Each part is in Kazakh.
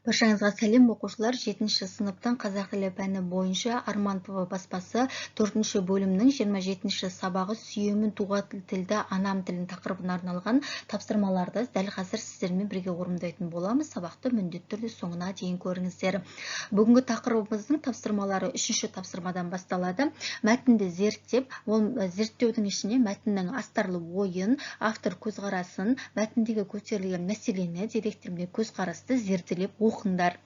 Баршаңызға сәлем оқушылар. 7-ші сыныптың қазақ тілі пәні бойынша Арман ТВ баспасы 4-ші бөлімнің 27-ші сабағы сүйемін туған тілді анам тілін тақырыбына арналған тапсырмаларды дәл қазір сіздермен бірге орындайтын боламыз. Сабақты міндетті түрде соңына дейін көріңіздер. Бүгінгі тақырыбымыздың тапсырмалары 3-ші тапсырмадан басталады. Мәтінді зерттеп, ол зерттеудің ішіне мәтіннің астарлы ойын, автор көзқарасын, мәтіндегі көтерілген мәселені, деректер мен көзқарасты зерделеп оқыңдар.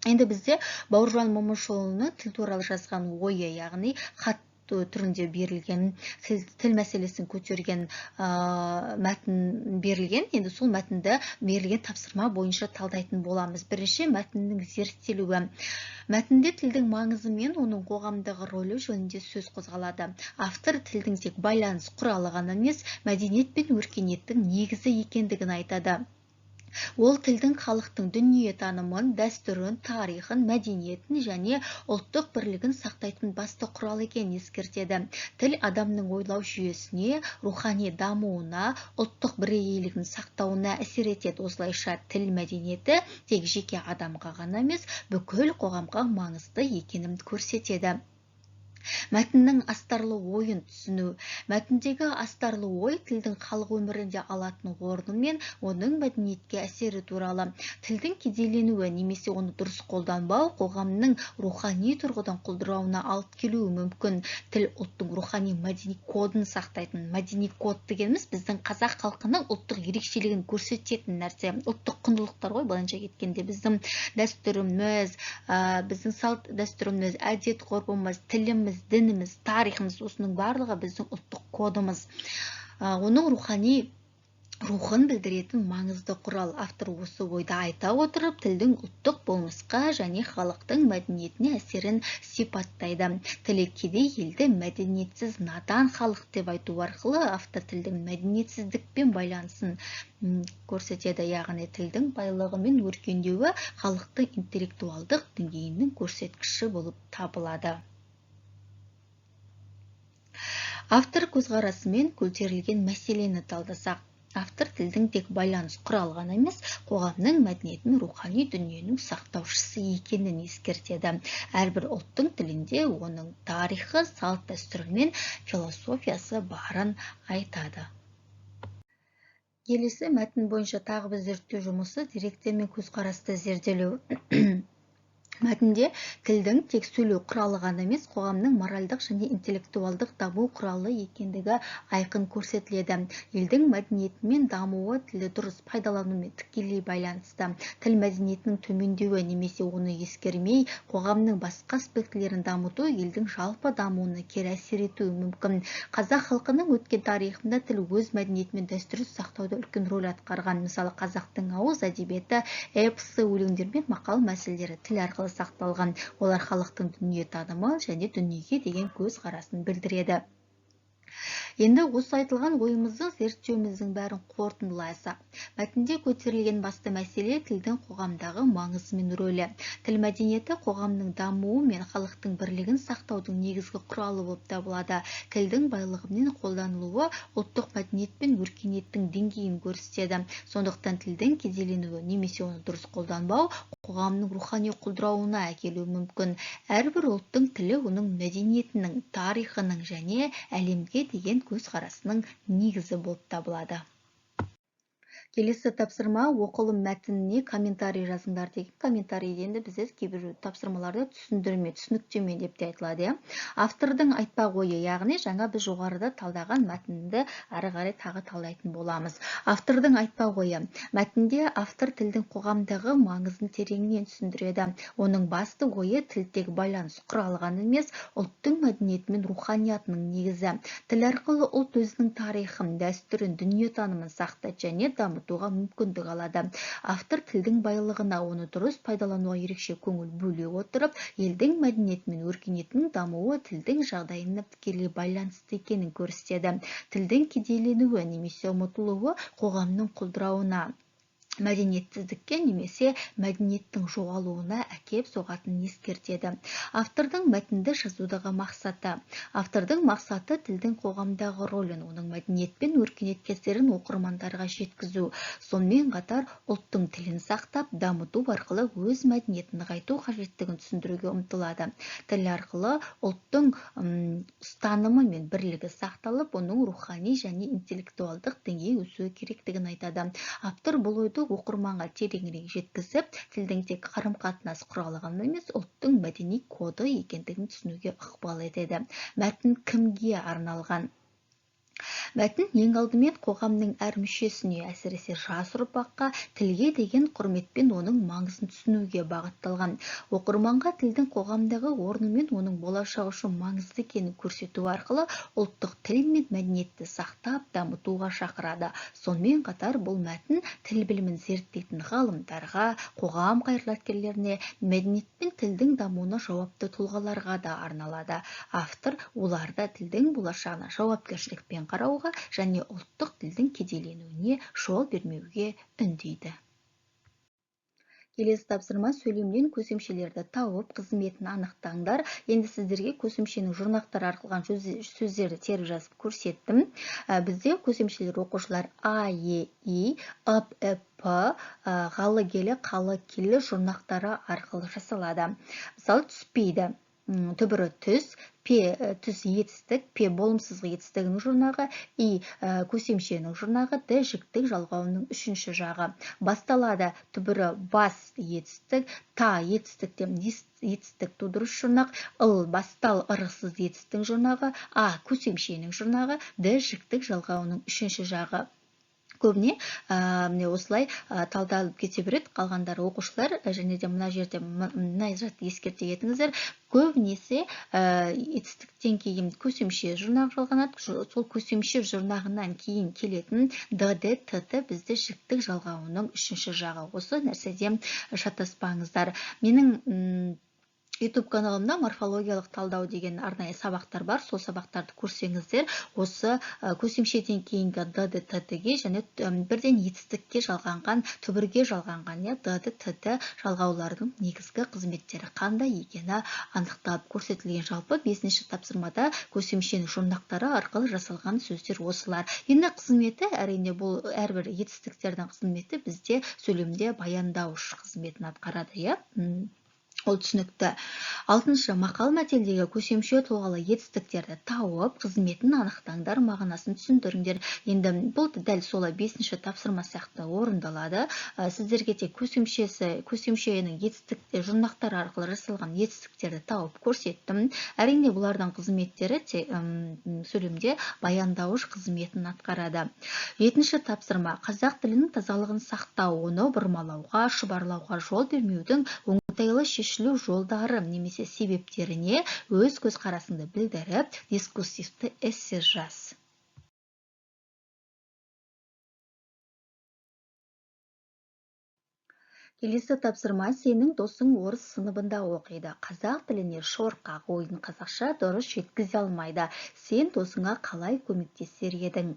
Енді бізде Бауыржан Момышұлының тіл туралы жазған ойы, яғни хат түрінде берілген, тіл мәселесін көтерген мәтін берілген. Енді сол мәтінді берілген тапсырма бойынша талдайтын боламыз. Бірінші, мәтіннің зерттелуі. Мәтінде тілдің маңызы мен оның қоғамдағы рөлі жөнінде сөз қозғалады. Автор тілдің тек байланыс құралы ғана емес, мәдениет пен өркениеттің негізі екендігін айтады. Ол тілдің халықтың дүниетанымын, дәстүрін, тарихын, мәдениетін және ұлттық бірлігін сақтайтын басты құрал екенін ескертеді. Тіл адамның ойлау жүйесіне, рухани дамуына, ұлттық бірегейлігін сақтауына әсер етеді. Осылайша тіл мәдениеті тек жеке адамға ғана емес, бүкіл қоғамға маңызды екенін көрсетеді. Мәтіннің астарлы ойын түсіну. Мәтіндегі астарлы ой тілдің халық өмірінде алатын орны мен оның мәдениетке әсері туралы. Тілдің кедейленуі немесе оны дұрыс қолданбау қоғамның рухани тұрғыдан құлдырауына алып келуі мүмкін. Тіл ұлттың рухани мәдени кодын сақтайтын. Мәдени код дегеніміз біздің қазақ халқының ұлттық ерекшелігін көрсететін нәрсе. Ұлттық құндылықтар ғой, былайша кеткенде біздің дәстүріміз, біздің салт дәстүріміз, әдет ғұрпымыз, тіліміз, дініміз, тарихымыз, осының барлығы біздің ұлттық кодымыз. Оның рухын білдіретін маңызды құрал. Автор осы ойды айта отырып, тілдің ұлттық болмысқа және халықтың мәдениетіне әсерін сипаттайды. Тілі кедей елді мәдениетсіз надан халық деп айту арқылы автор тілдің мәдениетсіздікпен байланысын көрсетеді. Яғни тілдің байлығы мен өркендеуі халықтың интеллектуалдық деңгейінің көрсеткіші болып табылады. Автор көзқарасымен көтерілген мәселені талдасақ, автор тілдің тек байланыс құралы ғана емес, қоғамның мәдениетін, рухани дүниенің сақтаушысы екенін ескертеді. Әрбір ұлттың тілінде оның тарихы, салт дәстүрі мен философиясы барын айтады. Келесі мәтін бойынша тағы бір зерттеу жұмысы деректер мен көзқарасты зерделеу. Мәтінде тілдің тек сөйлеу құралы ғана емес, қоғамның моральдық және интеллектуалдық даму құралы екендігі айқын көрсетіледі. Елдің мәдениеті мен дамуы тілді дұрыс пайдаланумен тікелей байланысты. Тіл мәдениетінің төмендеуі немесе оны ескермей, қоғамның басқа аспектілерін дамыту елдің жалпы дамуына кері әсер етуі мүмкін. Қазақ халқының өткен тарихында тіл өз мәдениеті мен дәстүрін сақтауда үлкен рөл атқарған. Мысалы, қазақтың ауыз әдебиеті, эпосы, өлеңдер мен мақал мәселелері тіл арқылы сақталған. Олар халықтың дүниетанымы және дүниеге деген көзқарасын білдіреді. Енді осы айтылған ойымызды, зерттеуіміздің бәрін қорытындылайсақ, мәтінде көтерілген басты мәселе тілдің қоғамдағы маңызы мен рөлі. Тіл мәдениеті қоғамның дамуы мен халықтың бірлігін сақтаудың негізгі құралы болып табылады. Тілдің байлығы мен қолданылуы ұлттық мәдениет пен өркениеттің деңгейін көрсетеді. Сондықтан тілдің кедейленуі немесе оны дұрыс қолданбау қоғамның рухани құлдырауына әкелуі мүмкін. Әрбір ұлттың тілі оның мәдениетінің, тарихының және әлемге деген көзқарасының негізі болып табылады. Келесі тапсырма оқылым мәтініне комментарий жазыңдар деген. Комментарийде енді бізде кейбір тапсырмаларды түсіндірме, түсініктеме деп те айтылады. Автордың айтпақ ойы, яғни жаңа біз жоғарыда талдаған мәтінді ары қарай тағы талдайтын боламыз. Автордың айтпақ ойы. Мәтінде автор тілдің қоғамдағы маңызын тереңінен түсіндіреді. Оның басты ойы тіл тек байланыс құралы ғана емес, ұлттың мәдениеті мен руханиятының негізі. Тіл арқылы ұлт өзінің тарихын, дәстүрін, дүниетанымын сақтайды және дамытуға мүмкіндік алады. Автор тілдің байлығына, оны дұрыс пайдалануға ерекше көңіл бөле отырып, елдің мәдениеті мен өркениетінің дамуы тілдің жағдайына тікелей байланысты екенін көрсетеді. Тілдің кедейленуі немесе ұмытылуы қоғамның құлдырауына мәдениетсіздікке немесе мәдениеттің жоғалуына әкеп соғатынын ескертеді. Автордың мәтінді жазудағы мақсаты. Автордың мақсаты тілдің қоғамдағы рөлін, оның мәдениет пен өркениет әсерін оқырмандарға жеткізу. Сонымен қатар ұлттың тілін сақтап, дамыту арқылы өз мәдениетін нығайту қажеттігін түсіндіруге ұмтылады. Тіл арқылы ұлттың ұстанымы мен бірлігі сақталып, оның рухани және интеллектуалдық деңгейі өсуі керектігін айтады. Автор бұл ойды оқырманға тереңірек жеткізіп, тілдің тек қарым-қатынас құралы ғана емес, ұлттың мәдени коды екендігін түсінуге ықпал етеді. Мәтін кімге арналған? Мәтін ең алдымен қоғамның әр мүшесіне, әсіресе жас ұрпаққа тілге деген құрметпен оның маңызын түсінуге бағытталған. Оқырманға тілдің қоғамдағы орны мен оның болашағы үшін маңызды екенін көрсету арқылы ұлттық тіл мен мәдениетті сақтап, дамытуға шақырады. Сонымен қатар бұл мәтін тіл білімін зерттейтін ғалымдарға, қоғам қайраткерлеріне, мәдениет пен тілдің дамуына жауапты тұлғаларға да арналады. Автор оларды тілдің болашағына жауапкершілікпен қарауға және ұлттық тілдің кедейленуіне жол бермеуге үндейді. Келесі тапсырма: сөйлемнен көсемшелерді тауып, қызметін анықтаңдар. Енді сіздерге көсемшенің жұрнақтары арқылған сөздерді теріп жазып көрсеттім. Бізде көсемшелер оқушылар А, Е, И, Ып, П, ғалы келі, қалы келі жұрнақтары арқылы жасалады. Мысалы, түспейді. Түбірі түс, түс етістік, болымсыз етістігінің жұрнағы, И көсемшенің жұрнағы, Д жіктік жалғауының үшінші жағы. Басталады. Түбірі бас етістік, та етістіктен етістік тудырыш жұрнақ, ыл бастал ырықсыз етістің жұрнағы, А көсемшенің жұрнағы, Д жіктік жалғауының үшінші жағы. Көбіне осылай талдалып кете береді. Қалғандары оқушылар, және де мына жерде мына затты ескерте кетіңіздер. Көбінесе етістіктен кейін көсемше жұрнақ жалғанады. Сол көсемше жұрнағынан кейін келетін Д, Д, Т бізде жіктік жалғауының үшінші жағы. Осы нәрседен шатаспаңыздар. Менің YouTube каналымда морфологиялық талдау деген арнайы сабақтар бар. Сол сабақтарды көрсеңіздер, осы көсемшеден кейінгі Д, Д, Т-ге және бірден етістікке жалғанған, түбірге жалғанған Д, Д, Т жалғаулардың негізгі қызметтері қандай екені анықталып көрсетілген. Жалпы 5-ші тапсырмада көсемшенің жұрнақтары арқылы жасалған сөздер осылар. Енді қызметі, әрине бұл әрбір етістіктердің қызметі бізде сөйлемде баяндауыш қызметін атқарады, ол түсінікті. 6-шы мақал мәтелдегі көсемше тұлғалы етістіктерді тауып, қызметін анықтаңдар, мағынасын түсіндіріңдер. Енді бұл дәл солай 5-ші тапсырма сияқты орындалады. Сіздерге тек көсемшенің жұрнақтары арқылы жасалған етістіктерді тауып көрсеттім. Әрине бұлардың қызметтері сөйлемде баяндауыш қызметін атқарады. 7-ші тапсырма: қазақ тілінің тазалығын сақтау, оны бұрмалауға, шұбарлауға жол бермеудің оңтайлы шешілу жолдары немесе себептеріне өз көзқарасыңды білдіріп, дискурсивті эссе жаз. Келесі тапсырма: сенің досың орыс сыныбында оқиды. Қазақ тіліне шорқақ ойын қазақша дұрыс жеткізе алмайды. Сен досыңа қалай көмектесер едің?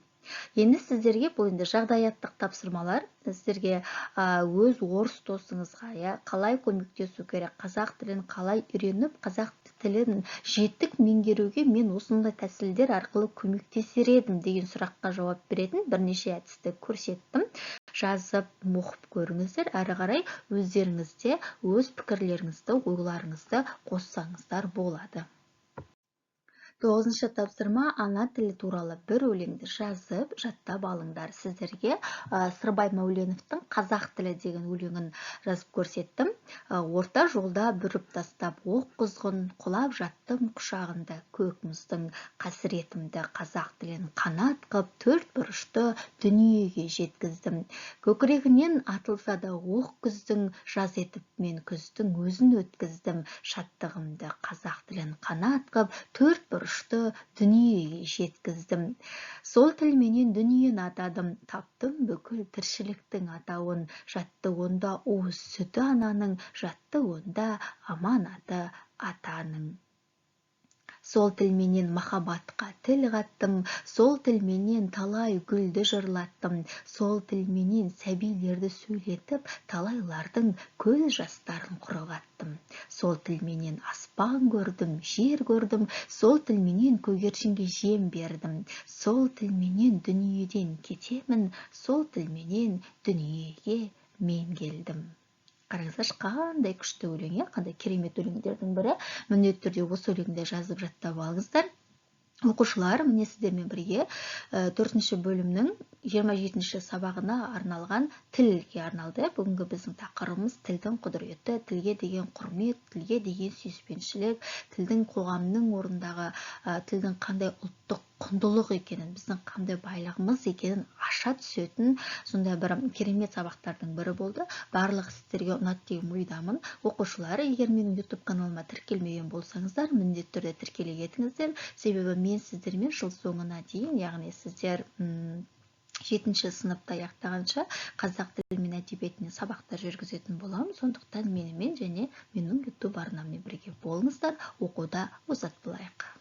Енді сіздерге бұл жағдаяттық тапсырмалар. Сіздерге өз орыс досыңызға қалай көмектесу керек, қазақ тілін қалай үйреніп, қазақ тілін жетік меңгеруге мен осындай тәсілдер арқылы көмектесер едім деген сұраққа жауап беретін бірнеше әдісті көрсеттім. Жазып, оқып көріңіздер. Әрі қарай өздеріңізде өз пікірлеріңізді, ойларыңызды қоссаңыздар болады. 9-шы тапсырма: ана тілі туралы бір өлеңді жазып, жаттап алыңдар. Сіздерге Сырбай Мәуленовтың қазақ тілі деген өлеңін жазып көрсеттім. Орта жолда бүріп тастап оқ құзғын, құлап жаттым құшағында көк мұздың, қасіретімді қазақ тілін қанат қып, төрт бұрышты дүниеге жеткіздім. Көкірегінен атылса да оқ күздің, жаз етіп мен күздің өзін өткіздім. Шаттығымды қазақ тілін қанат қып, төрт бұрышты дүниеге жеткіздім. Сол тілменен дүниені атадым, таптым бүкіл тіршіліктің атауын. Жатты онда уыз сүті ананың, жатты онда аманаты атаның. Сол тілменен махаббатқа тіл қаттым, сол тілменен талай гүлді жырлаттым, сол тілменен сәбилерді сөйлетіп, талайлардың көз жастарын құрғаттым. Сол тілменен аспан көрдім, жер көрдім, сол тілменен көгершінге жем бердім. Сол тілменен дүниеден кетемін, сол тілменен дүниеге мен келдім. Қараңыздаршы, қандай күшті өлең, қандай керемет өлеңдердің бірі. Міндетті түрде осы өлеңді жазып жаттап алыңыздар. Оқушылар, міне сіздермен бірге 4-ші бөлімнің 27-ші сабағына арналған тілге арналды. Бүгінгі біздің тақырыбымыз тілдің құдіреті, тілге деген құрмет, тілге деген сүйіспеншілік, тілдің қоғамның орындағы тілдің қандай ұлттық құндылық екенін, біздің қандай байлығымыз екенін аша түсетін сондай бір керемет сабақтардың бірі болды. Барлығы сіздерге ұнады деген ойдамын. Оқушылар, егер менің YouTube каналыма тіркелмеген болсаңыздар, міндетті түрде тіркеле кетіңіздер. Себебі мен сіздермен жыл соңына дейін, яғни сіздер 7-ші сыныпты аяқтағанша қазақ тілі мен әдебиетінен сабақтар жүргізетін боламын. Сондықтан менімен және менің YouTube арнаммен бірге болыңыздар, оқуда озат болайық.